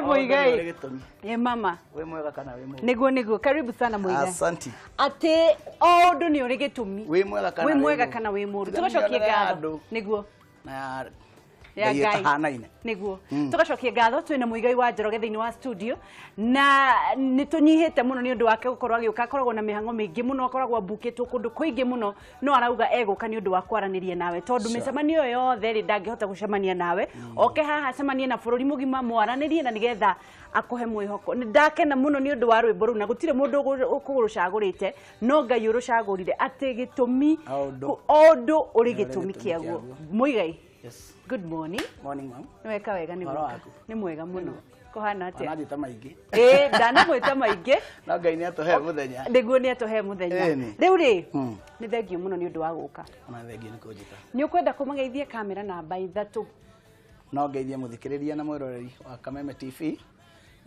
Muigai. Mama. We mwega kana we mwega. Niguo karibu sana Muigai. Asante. Ate ondo ni uri gitumi. We mwega kana we muru. Tugacokie ngatho. Niguo. Na ya Ngai. Niguo. Tugacokie ngatho twina Muigai wa Njoroge thiini wa studio na nitunyihite muno ni undu wake gukorwo agiuka koragwo na mihango mingi muno akoragwo mbukitwo kundu kuingi muno no arauga eguka ni undu wa kwaraniria nawe tondu micemanio yothe ri ndangihota gucemania nawe oke haha cemanie na bururi mugima mwaranirie na nigetha akuhe mwihoko ni ndakena muno ni undu wa rwimbo ru na gutire mundu ukurucagurite no Ngai urucagurire ati gitumi ondo uri gitumi kiaguo Muigai. Yes. Good morning. Morning, ma'am. Nweka wega ni mwega muno. Kohana atia? Anajita maigi. Ndana mweta maigi. Na Ngai ni atuhe muthenya. Niguo ni atuhe muthenya. Riu ri ni thengiu muno ni undu wa guka. Ona thengiu ni kunjita. Ni ukwenda kumageithia kamera namba 3. No ngeithie muthikiriria na mwiroreri wa Kameme TV.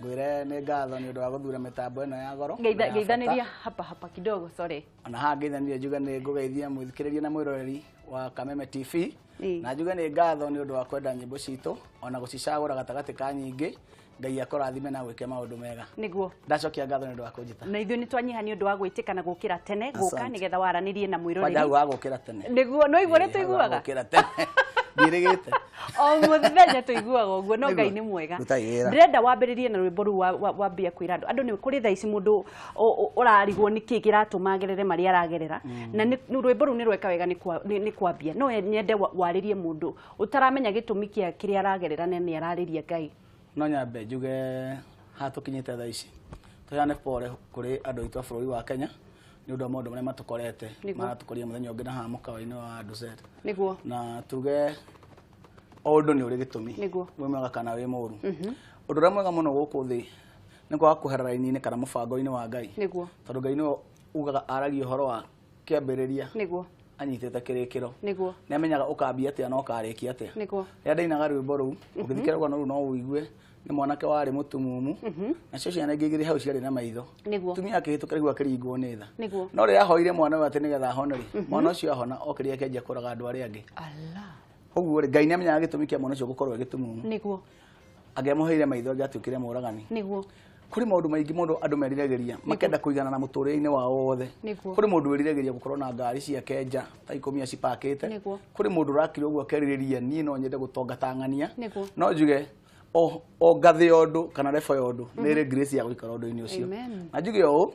Ngwire ni ngatho ni undu wa guthura mitambo ino ya goro. Geithaniria hapa kidogo, sorry. Ona ha ngeithaniria juga ni ngugeithia muthikiriria na mwiroreri wa Kameme TV. Na juga ni ngatho ni undu wa kwenda nyimbo citu ona gucicagura gatagati ka nyingi Ngai akorathime na gwike maundu mega. Niguo. Ndacokia ngatho ni undu wa kunjita. Na ithuĩ nitwanyiha ni undu wa gwitika na gukira tene guka nigetha waranirie na mwiroreri. Kwanja wa gukira tene. Niguo no igore tuiguaga. Gukira tene. Ndirigite. O muthenya tuiguaga uguo no Ngai ni mwega. Ndĩrenda wambĩrĩrie na rwĩmbo rũu wambia kwĩra andũ nĩ kũrĩ thaa ici mũndũ ũrarigwo nĩkĩ kĩratũma agerere marĩa aragerera na rwĩmbo rũu nĩ rweka wega nĩ kwambia no nyende warĩrie mũndũ ũtaramenya gĩtũmi kĩa kĩrĩa aragerera na nĩ ararĩria Ngai. No nyambe njuge hatukinyite thaa ici tuyane pole kuri andu itu a bũrũri wa Kenya ni undu wa maundu maria matukorete maratukoria muthenya ungi na ha mukawa-ini wa Dusset. Niguo. Na tuge ondo ni uri gitumi. Niguo. We mwega kana we muru. Undu ra mwega muno guku thi ni kwa kuherera ini kana mubango-ini wa Ngai. Niguo. Tondu Ngai no ugaga aragia uhoro wa kiambiriria. Niguo. Anyitete kirikiro. Niguo. Ni amenyaga ukambia atia no ukarikia atia. Niguo. Ya ndainaga rwimbo ruu ukithikiragwo no no uigue ni mwanake wari mutumumu na cio ciana ingĩ igĩrĩ hau ciarĩ na maitho tumia akĩhĩtũka rĩu akĩringwo nĩ tha no rĩrĩa ahoire mwana ũyũ atĩ nĩgetha ahone rĩ mwana ũcio ahona okĩrĩa akĩanjia kũraga andũ arĩa angĩ ũguo rĩ Ngai nĩ amenyaga gĩtũmi kĩa mwana ũcio gũkorwo gĩtumumu angĩamũheire maitho angĩatuĩkire mũragani kuri maundu maingi mundu andu meriragĩria makenda kuigana na muturĩre-inĩ wao wothe kuri mundu weriragĩria gukorwo na ngari cia kenja ta 10 acipakĩte kuri mundu rakire ũguo akerirĩria niĩ no nyende gũtongatang'ania no njuge o ngathĩ yondu kana rebo yondu nĩ ĩrĩ grace ya gũikara ũndũ-inĩ ũcio na njuge ũũ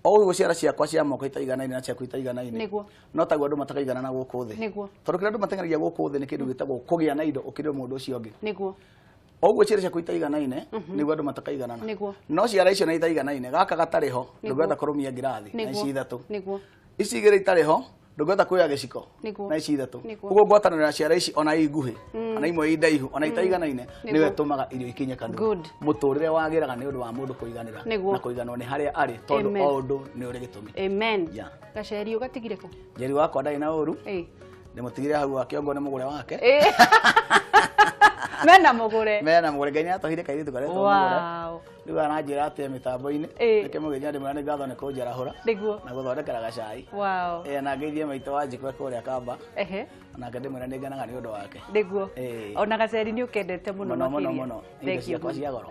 o ũguo ciara ciakwa cia moko itaiganaine na ciaku itaiganaine no taguo andũ matakaigana na gũkũ thĩ tondũ kĩrĩa andũ mateng'eragia gũkũ thĩ nĩ kĩndũ gĩtagwo kũgĩa na indo ũkĩrĩ mũndũ ũcio ũngĩ oguo ciara ciaku itaiganaine nĩguo andũ matakaiganana no ciara icio na itaiganaine gaka gatarĩ ho ndũngĩhota kũrũmia ngirathi na ici ithatũ ici igĩrĩ itarĩ ho ndũngĩhota kuoya gĩciko na ici ithatũ ũguo ngwatanĩro ya ciara ici ona igũhĩ ona imwe indaihu ona itaiganaine nĩwe tũmaga irio ikinye kanua mũtũrĩre wagĩraga nĩ ũndũ wa mũndũ kũiganĩra na kũiganwo nĩ harĩa arĩ tondũ o ũndũ nĩ ũrĩ gĩtũmi. Amen. Gaceri ũgatigire kũ? Njeri wakwa ndarĩ na ũru ndĩmũtigire hau akĩongo nĩ mũgũre wake mena mũgũre Ngai nĩ atũheire kairĩtu karĩa tũmũgũre rĩu aranjĩra atĩ mĩtambo-inĩ reke mũgeithia ndĩmwĩra nĩ ngatho nĩ kũnjarahũra na gũthondekera gacai na ngeithie maitũ wa njikwa kũrĩa Kamba onake ndĩmwĩra nĩ ngenaga nĩ ũndũ wake nĩguo ona gaceri nĩ ũkendete mũno mũno indo ciakwa cia goro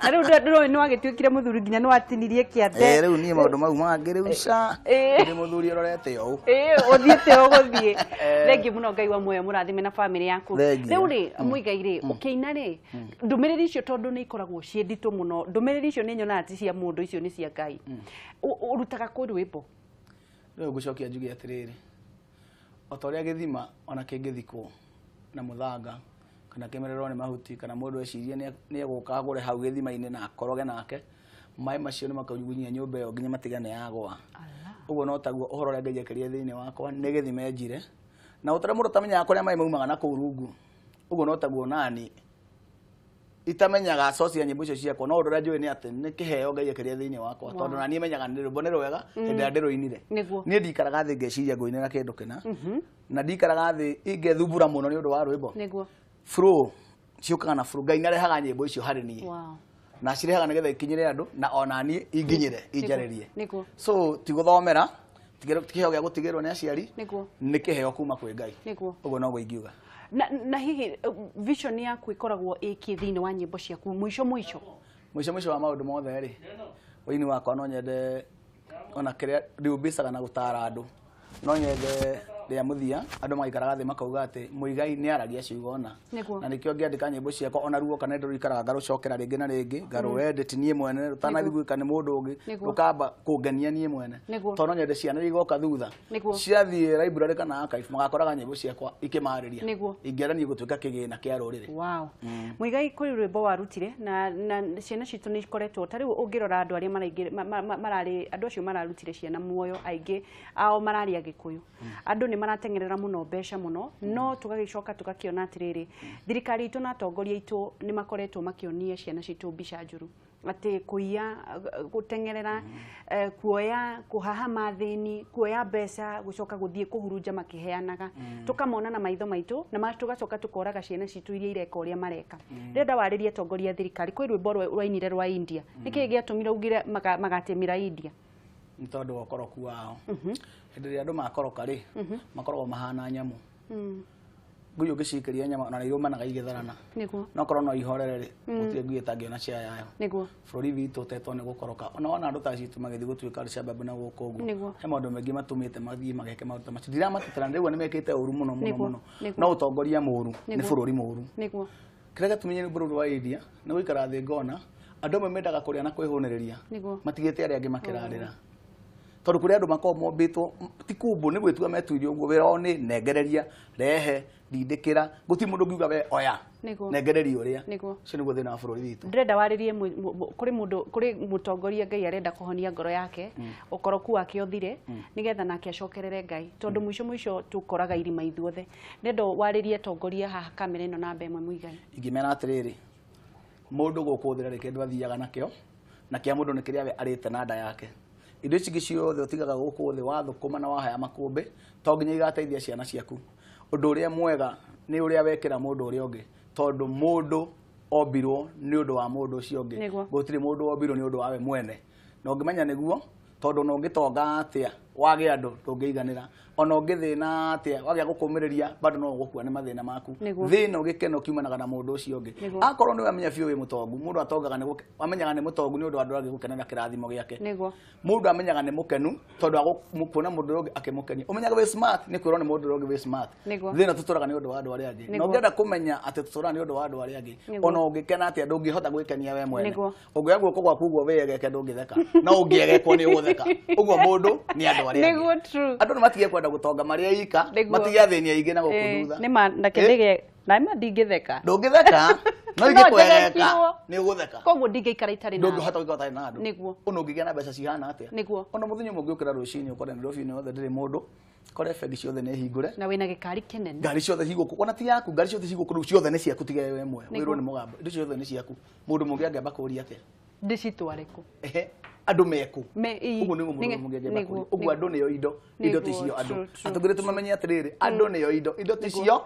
na rĩu ndĩrũĩ nĩ wagĩtuĩkire mũthuri nginya nĩ watinirie kĩande rĩu niĩ maũndũ mau mangĩ rĩu ca ndĩ mũthuri ũrorete ũũ ũthiĩte ũgũthiĩ thengiũ mũno Ngai wa muoyo mũrathime na family yaku rĩu rĩ Muigai rĩ ũkĩina rĩ ndũmĩrĩri icio tondũ nĩ ikoragwo ciĩ nditũ mũno ndũmĩrĩri icio nĩ nyonaga ti cia mũndũ icio nĩ cia Ngai ũrutaga kũ rwĩmbo rĩu ngũcokia njuge atĩrĩrĩ o ta ũrĩa gĩthima ona kĩngĩthikwo na mũthanga kana kĩmererwo nĩ mahuti kana mũndũ ecirie nĩ egũka agũre hau gĩthima-inĩ na akoroge nake maĩ macio nĩ makaugunyia nyũmba ĩyo nginya matigane yagwa ũguo no taguo ũhoro ũrĩa Ngai ekĩrire thĩinĩ wakwa nĩ gĩthima enjire na gũtarĩ mũndũ ũtamenyaga kũrĩa maĩ maumaga na kũu rungu ũguo no taguo nani itamenyaga source ya nyĩmbo icio ciakwa no ũndũ ũrĩa njũĩ nĩ atĩ nĩ kĩheo Ngai ekĩrire thĩinĩ wakwa tondũ na niĩ menyaga nĩ rwĩmbo nĩ rwega hĩndĩ ĩrĩa ndĩrũinire niĩ ndikaraga thĩ ngeciria ngũinĩra kĩndũ kĩna na ndikaraga thĩ ingĩthumbũra mũno nĩ ũndũ wa rwĩmbo flow ciũkaga na flow Ngai nĩ arehaga nyĩmbo icio harĩ niĩ na cirehaga nĩgetha ikinyĩre andũ na ona niĩ inginyĩre injarĩrie so ti gũthomera ti kĩheo gĩa gũtigĩrwo nĩ aciari nĩ kĩheo kuma kwĩ Ngai ũguo no guo ingiuga na hihi vision yaku ikoragwo ikithini wa nyimbo ciaku mwisho wa maundu mothe ri wini wakwa no nyende ona kiria ndiumbicaga na gutara andu no nyende ria muthia andu magaikaraga thi makauga ati Muigai ni aragia ciugo na nikio ngiandika nyimbo ciakwa ona ruo kana ndu ikaraga ngarucokera ringi na ringi ngaru edit nie mwene rutanabiguika ni mundu ungi rukamba kungenia nie mwene to no nyende ciana igoka thutha ciathie library kana archive magakoraga nyimbo ciakwa ikimariria ingirani gutuika kigina kia ruriri. Wow. Muigai kuri rwimbo warutire na ciana citu ni ikoretwo tari ungirora andu aria marari andu acio mararutire ciana muoyo aingi ao mararia Gikuyu andu ni maratengerera muno besha muno no tugagicoka tugakiona atiriri thirikari itu na atongoria itu ni makoretwo makionia ciana citu mbica njuru ati kuia gutengerera kuoya kuhahama thini kuoya besha gucoka guthie kuhurunja makiheanaga tukamona na maitho maitu na tugacoka tukoraga ciana citu iria ireka uria mareka renda waririe atongoria thirikari kwi rwimbo rwainire rwa India niki giatumira ugire magatemira India ntondu okoroku wao hindiri andu makoroka ri makoragwo mahana nyamu nguyu gicikiria nyama na irumanaga igitharana no korwo no ihorere ri gutie nguyu tangiona cia yayo bururi witu tetwo ni gukoroka ona andu ta citu magithi gutuika sababu na guko uguo he maundu mengi matumite mathii mageke maundu macio ndira matutara ndigwa ni mekite uru muno no utongoria muru ni bururi muru kirega tumenye ni bururi wa India ni guikara thi ngona andu memendaga kuria na kwihuniriria matigite aria angi makirarira tondu kuri andu makoo mombitwo ti kumbu ni gwitua metuirio uguo wira oni nengereria rehe ndindikira guti mundu ngiuga we oya nengereria uria cio niguo thina wa bururi witu ndrenda waririe kuri mutongoria Ngai arenda kuhonia ngoro yake ukoroku wake uthire nigetha nake acokerere Ngai tondu mwisho tukoraga irima ithuothe ndendo waririe tongoria haha kamera ino namba imwe Muigai ingimena atiriri mundu gukuthira reke ndwathiaga nakio na kia mundu nikiria we arite na nda yake indo ici ciothe utigaga guku thi wathukuma na wahaya makumbi to nginya igateithia ciana ciaku undu uria mwega ni uria wekira mundu uria ungi tondu mundu ombirwo ni undu wa mundu ucio ungi gutiri mundu ombirwo ni undu wa we mwene no ngimenya niguo tondu no ngitonga atia wage andu ndungiiganira ona ngithina atia wage gukumiriria bado no gukua ni mathina maku thina ugikeno kiumanaga na mundu ucio ungi akorwo ni wamenya biu wi mutongu mundu atongaga ni amenyaga ni mutongu ni undu andu angi gukenera kirathimo giake mundu amenyaga ni mukenu tondu kuona mundu ungi akimukenia umenyaga wi smart ni kwirwo ni mundu ungi wi smart thina tuturaga ni undu wa andu aria angi no ngenda kumenya ati tutura ni undu wa andu aria angi ona ungikena atia ndungihota gwikenia we mwene ungiya guoko gwaku guo wegeke ndungitheka no ungiegekwo ni ugutheka uguo mundu ni andu aria angi andu matige kwenda gutonga maria ika matige athenia ingi na gukuthutha ni ma ndakendige na ndingitheka ndungitheka no igikwegeka ni ugutheka koguo ndingeikara itari na ndungihota gwikara na andu niguo ona ungigena mbeca cihana atia ona muthenya mungi ukira rucini ukore Nairobi ni wothe ndiri mundu kore bengi ciothe ni hingure na wina gikari kinene ngari ciothe ciguku ona ti yaku ngari ciothe ciguku ciothe ni ciaku tige we mwe wirwo ni mugambo indo ciothe ni ciaku mundu mungi angiamba kuria atia ndicitwareku andu meku uguo ni mundu mungi angiamba kuria uguo andu ni yo indo ticio andu atugire tumamenye atiriri andu ni yo indo ticio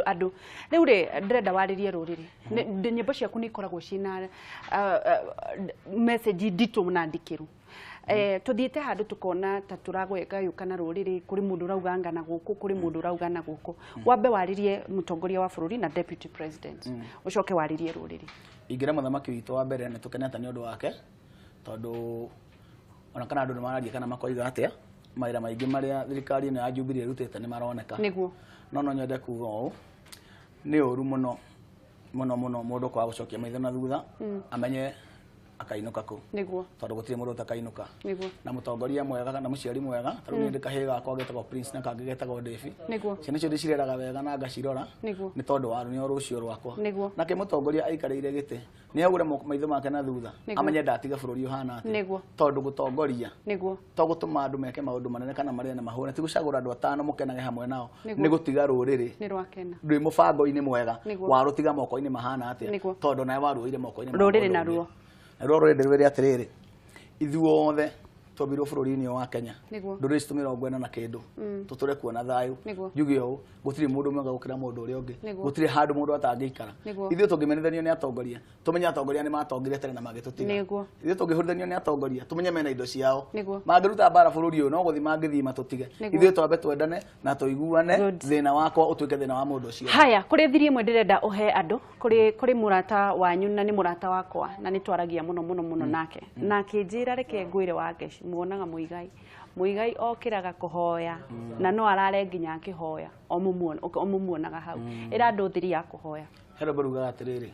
andu riu ri ndrenda waririe ruriri nyimbo ciaku ni ikoragwo cina message ndito munandikiru tuthiete handu tukona ta turagweka yukana ruriri kuri mundu rauga ngana guku kuri mundu rauga na guku wambe waririe mutongoria wa bururi na deputy president ucoke waririe ruriri ingira muthamaki witu wa mbere ni tukeneta ni undu wake tondu ona kana andu ni mararia kana makoiga atia maira maingi maria thirikari ino ya Jubilee rutite ni maroneka niguo no nyende kuga o ni uru muno mundu kwa gucokia maitho na thutha amenye akainuka ku niguo tondu gutire mundu utakainuka niguo na mutongoria mwega na muciari mwega taru ni kahiga kwa getagwo Prince na kangi getagwo Devi niguo ciana cio ndicireraga wega na ngacirora ni tondu waru ni rucio rwakwa na ke mutongoria aikarire gite ni agure maitho make na thutha amenye ndatiga bururi uhana ati tondu gutongoria to gutuma andu meke maundu manene kana maria na mahuna ti gucagura andu atano mukenage hamwe nao ni gutiga ruriri ni rwakena ndwi mubango-ini mwega waru tiga moko-ini mahana ati tondu nae waru ire moko-ini ruriri na ruo roro rende rwere atiriri ithuothe twambirwo bũrũri-inĩ wa Kenya ndũrĩrĩ citu 40 na kĩndũ tũtũre kuona thayũ njuge ũũ gũtirĩ mũndũ mwega gũkĩra mũndũ ũrĩa ũngĩ gũtirĩ handũ mũndũ atangĩikara ithuĩ tũngĩmenithanio nĩ atongoria tũmenye atongoria nĩ matongire tene na magĩtũtiga ithuĩ tũngĩhũrithanio nĩ atongoria tũmenye mena indo ciao mangĩruta mbara bũrũri ũyũ no gũthiĩ mangĩthiĩ matũtige ithuĩ twambe twendane na tũiguane thĩna wakwa ũtuĩke thĩna wa mũndũ ũcio haya kũrĩ thiri ĩmwe ndĩrenda ũhe andũ kũrĩ mũrata wanyu na nĩ mũrata wakwa na nĩ twaragia mũno nake na akĩnjĩra reke ngwĩre wake muonaga Muigai okĩraga kũhoya na no arare nginya akĩhoya omumuonaga hau ĩra andũ thiri ya kũhoya hero baruga atĩrĩrĩ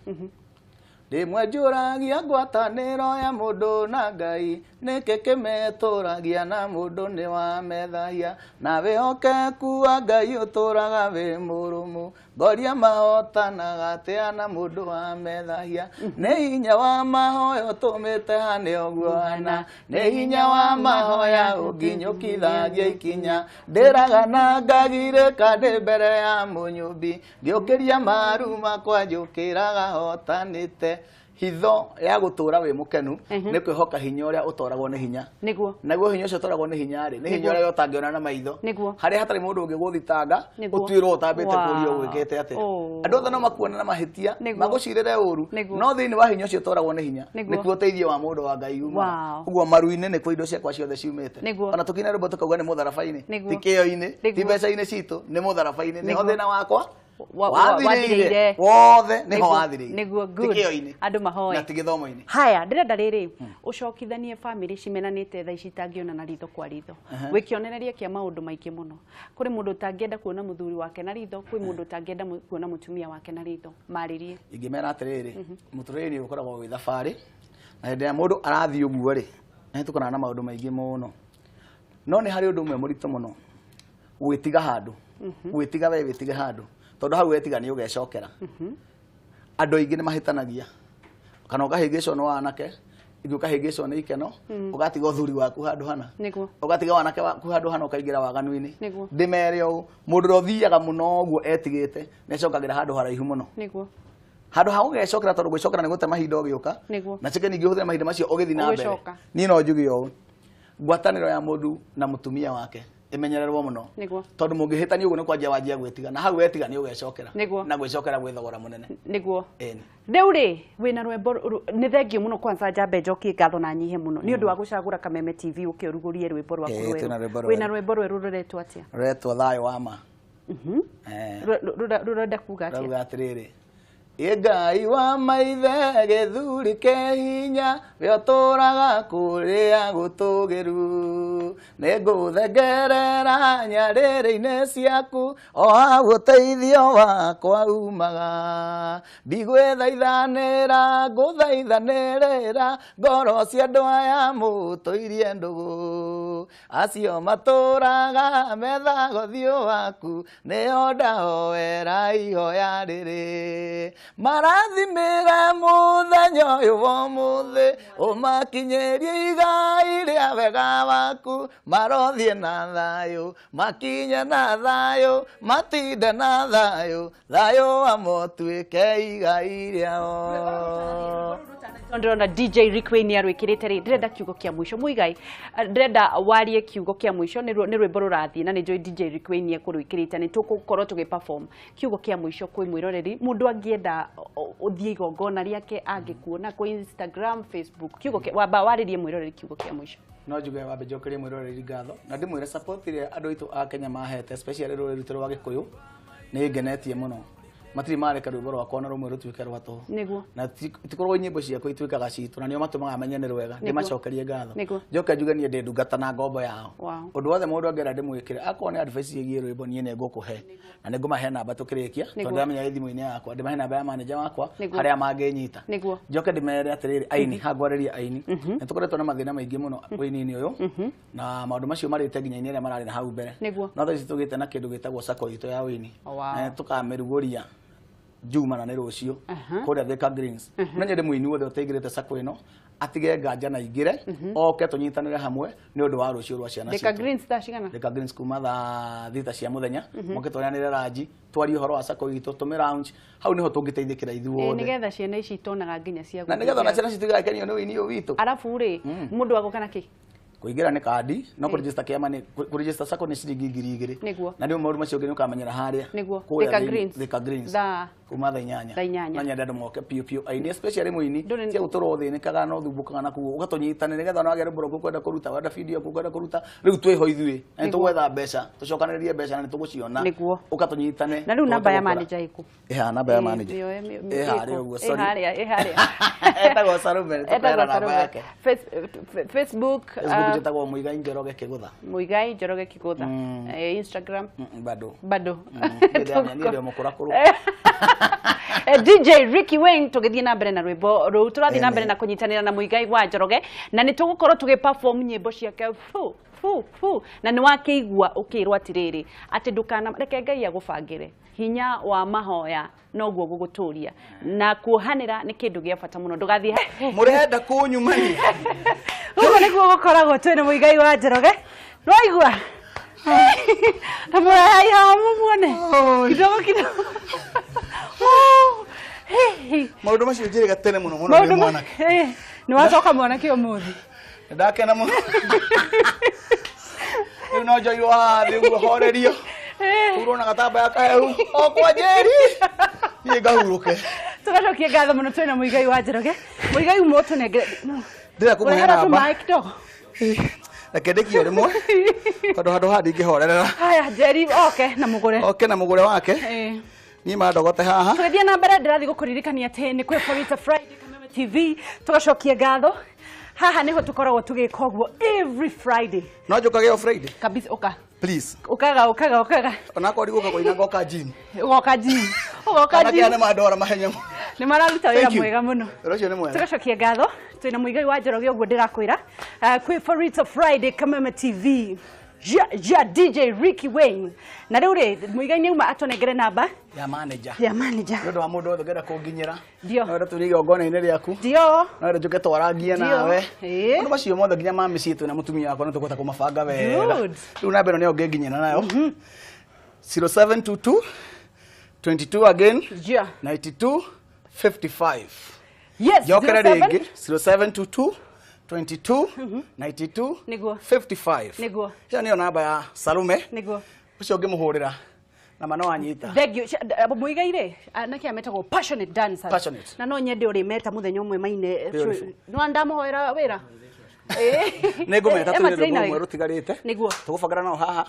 Rimwe njũragia ngwatanĩro ya mũndũ na Ngai nĩkĩ kĩmetũragia na mũndũ nĩ wa methahia na wĩhokeku wa Ngai ũtũraga wĩ mũrũmu ngoria mahotanaga atĩa na mũndũ wa methahia nĩ hinya wa mahoya ũtũmĩte hane ũguo hana nĩ hinya wa mahoya ũnginyũkithagia ikinya ndĩraga na ngagirĩka ndĩ mbere ya mũnyũmbi ngĩũkĩria maru makwa njũkĩraga hotanĩte hitho ya gũtũra wĩ mũkenu nĩ kwĩhoka hinya ũrĩa ũtoragwo nĩ hinya naguo hinya ũcio ũtoragwo nĩ hinya rĩ nĩ hinya ũrĩa ũtangĩona na maitho harĩa hatarĩ mũndũ ũngĩ gũthitanga ũtuĩrwo ũtambĩte kũria gwĩkĩte atĩa andũ othe no makuona na mahĩtia magũcirĩre ũru no thĩinĩ wa hinya ũcio ũtoragwo nĩ hinya nĩkuo ũteithio wa mũndũ wa Ngai uma ũguo maru-inĩ nĩkuo indo ciakwa ciothe ciumĩte ona tũkina rwĩmbo tũkauga nĩ mũtharaba-inĩ ti kĩo-inĩ ti mbeca-inĩ citũ nĩ mũtharaba-inĩ nĩho thĩna wakwa wathirĩire wothe nĩho wathirĩire nĩguo good andũ mahoya na ti gĩthomo-inĩ haya ndĩrenda rĩrĩ ũcokithanie family cimenanĩte thaa ici itangĩona na ritho kwa ritho wĩkĩonereria kĩa maũndũ maingĩ mũno kũrĩ mũndũ ũtangĩenda kuona mũthuri wake na ritho kwĩ mũndũ ũtangĩenda kuona mũtumia wake na ritho marĩrie ingĩmera atĩrĩrĩ mũtũrĩre ũkoragwo wĩ thabarĩ na hĩndĩ ya mũndũ arathiĩ ũguo rĩ nĩhĩtũkanaga na maũndũ maingĩ mũno no nĩ harĩ ũndũ ũmwe mũritũ mũno gwĩtiga handũ gwĩtiga we wĩtige handũ tondũ hau wetiga nĩ ũgecokera andũ aingĩ nĩ mahĩtanagia kana ũkahĩngĩcwo nĩ wanake ingĩ ũkahĩngĩcwo nĩ ikeno ũgatiga ũthuri waku handũ hana ũgatiga wanake waku handũ hana ũkaingĩra waganu-inĩ ndĩmere ũũ mũndũ ũrĩa ũthiaga mũno ũguo etigĩte nĩ acokagĩra handũ haraihu mũno handũ ha ũgecokera tondũ gwĩcokera nĩ gũte mahinda ũgĩũka na cike ningĩ ũhũthĩre mahinda macio ũgĩthiĩ na mbere niĩ no njuge ũũ ngwatanĩro ya mũndũ na mũtumia wake imenyererwo muno tondu mungihitania uguo ni kwanjia wanjia gwitiga na hau wetiga ni ugecokera na gwicokera gwithogora munene niguo riu ri wina rwembo ni thengio muno kwanza njambe njokie ngatho na nyihe muno ni undu wa gucagura Kameme TV ukiurugurie rwembo rwaku rweru wina rwembo rweru ruretwo atia ruretwo thayo wa ma rurenda kuga atia ruga atiriri Ngai wa maithe gĩthuri kĩhinya we ũtũraga kũrĩa gũtũgĩru nĩngũthengerera nyarĩrĩ-inĩ ciaku o hau ũteithio wakwa umaga ndigwĩthaithanĩra ngũthaithanĩrĩra ngoro cia andũ aya mũtũirie ndũgũ acio matũraga methaga ũthiũ waku nĩo ndahoera ihoya rĩrĩ marathimĩra mũthenya ũyũ wa ũmũthĩ ũmakinyĩrie igai rĩa wega waku marothiĩ na thayũ makinye na thayũ matinde na thayũ thayũ amũtuĩke igai rĩao ndĩrona DJ Rick Wayne arwĩkĩrĩte rĩ ndĩrenda kiugo kĩa mũico Muigai ndĩrenda warie kiugo kĩa mũico nĩ rwĩmbo rũrathiĩ na nĩnjũĩ DJ Rick Wayne ekũrwĩkĩrĩte nĩ tũgũkorwo tũgĩ-perform kiugo kĩa mũico kwĩ mwĩroreri mũndũ angĩenda ũthiĩ igongona rĩake angĩkuona kwa Instagram Facebook kiugo wamba warĩrie mwĩroreri kiugo kĩa mũico no njuge wambe njokerie mwĩroreri ngatho na ndĩmwĩre support ĩrĩa andũ aitũ a Kenya mahete especially rũrĩrĩ rwitũ rwa Gĩkũyũ nĩ ngenetie mũno matiri mareka rwĩmbo rwakwa na rumwe rũtuĩke rwa tũhũ na tikorwo nyĩmbo ciakwa ituĩkaga citũ na nĩo matũmaga menye nĩ rwega ndĩmacokerie ngatho njoke njuge niĩ ndĩ ndungata na ngombo yao ũndũ wothe mũndũ angĩenda ndĩmwĩkĩre akorwo nĩ advice ĩgiĩ rwĩmbo niĩ nĩ ngũkũhe na nĩ ngũmahe namba tũkĩrĩkia tondũ ndamenya thimũ-inĩ yakwa ndĩmahe namba ya manager wakwa harĩa mangĩnyita njoke ndĩmere atĩrĩrĩ aini ha ngwarĩria aini nĩ tũkoretwo na mathĩna maingĩ mũno wĩini-inĩ ũyũ na maũndũ macio marĩte nginya-inĩ arĩa mararĩ na hau mbere no thaa ici tũgĩte na kĩndũ gĩtagwo sacco itũ ya wĩini tũkamĩrugũria Juma na nĩ rũciũ kũrĩa Thika Greens na nyende mũini wothe ũteithĩrĩte sacco ĩno atige nganja na igĩre oke tũnyitanĩre hamwe nĩ ũndũ wa rũciũ rwa ciana Thika Greens tacigana Thika Greens kuma thaa thita cia mũthenya moke tũrĩanĩre ranji twarie ũhoro wa sacco itũ tũmĩ lounge hau niho tũngĩteithĩkĩra ithuothe nĩgetha ciana ici itonaga nginya cia na nĩgetha na ciana citigakenio nĩ ũini ũyũ witũ arabu rĩ mũndũ agoka na kĩ kuingira ni kadi no kuregister kiama ni kuregister sako ni ciringi 2,000 na ndio maundu macio ngi ukamenyera haria Thika Greens kuma tha 8 na nyenda moke pio aini especially muini cia gutoro thini kaga no thumbukaga na ku ugatonyitane nigetha no agere mboro kwenda kuruta wenda video kwenda kuruta riu twiho ithui ni tugwetha mbeca tucokaniririe mbeca na ni tuguciona ukatonyitane na riu namba ya manager iku namba ya manager haria uguo sorry haria etagwo Sarume etagwo namba yake Facebook jetagwo Muigai Njoroge Kigutha Instagram bado ndio mukura kuru DJ Ricky Wayne tugithie na mbere na rwimbo ru turathi na mbere na kunyitanira na Muigai wa Njoroge na ni tugukorwo tugiperform nyimbo ciake na ni wakeigua ukirwa atiriri ati ndukana reke Ngai agubangire hinya wa mahoya noguo guguturia na kuhanira ni kindu gia bata muno ndugathie murenda kunyumania ugo niguo gukoragwo twina Muigai wa Njoroge noigua Amurai hamuone kidogo maundu macio njiriga tene muno muno ni mwanake ni wacoka mwanake umuthi ndakena muno no joyo ha niguo horerio urona gatamba yakaheu okwa njeri ni ngahuruke tugacokia ngatho muno twina Muigai wa Njoroge Muigai umoto nenge ndira kumuhera namba reke ndikio rimwe tondu handu handi ngihorerera haya njeri na mugure wake ni madogote haha tugithie na mbere ndirathi gukuririkania ati ni kwi Favorite Friday Kameme TV tugacokia ngatho haha niho tukoragwo tugika uguo every Friday no njukage o Friday kabisa please ukaga ona ko riguka ko inagoka gym kana ne madora mahenya ni mararuta wira mwega muno rocio ni mwega tugacokia ngatho twina Muigai wa Njoroge uguo ndirakwira kwi Favorite Friday Kameme TV ja DJ Ricky Wayne na riu ri Muigai ni uma atonengere namba ya manager ndio wa mundu othe ngenda kunginyira no turiige ogona-ini riaku no njuke twarangie nawe ndu macio mothe nginya mami citu na mutumia wako no tukuhota kumabanga wega riu namba ino ni ongenginyana nayo 0722 22 again 92 55 yes jokera ringi 0722 22 92 55 niguo hiyo niyo namba ya Sarume niguo ucio ungimuhurira na mano anyita thegio Muigai ri anake ametagwo passionate dancer na no nyende uri meta muthenya umwe maine no ndamuhoera wira negometa tu ndio mwe rutigarite niguo tugubangana no haha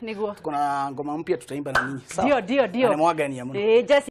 niguo tukona ngoma mpya tutaimba na ninyi sawa ndio ni mwagania muno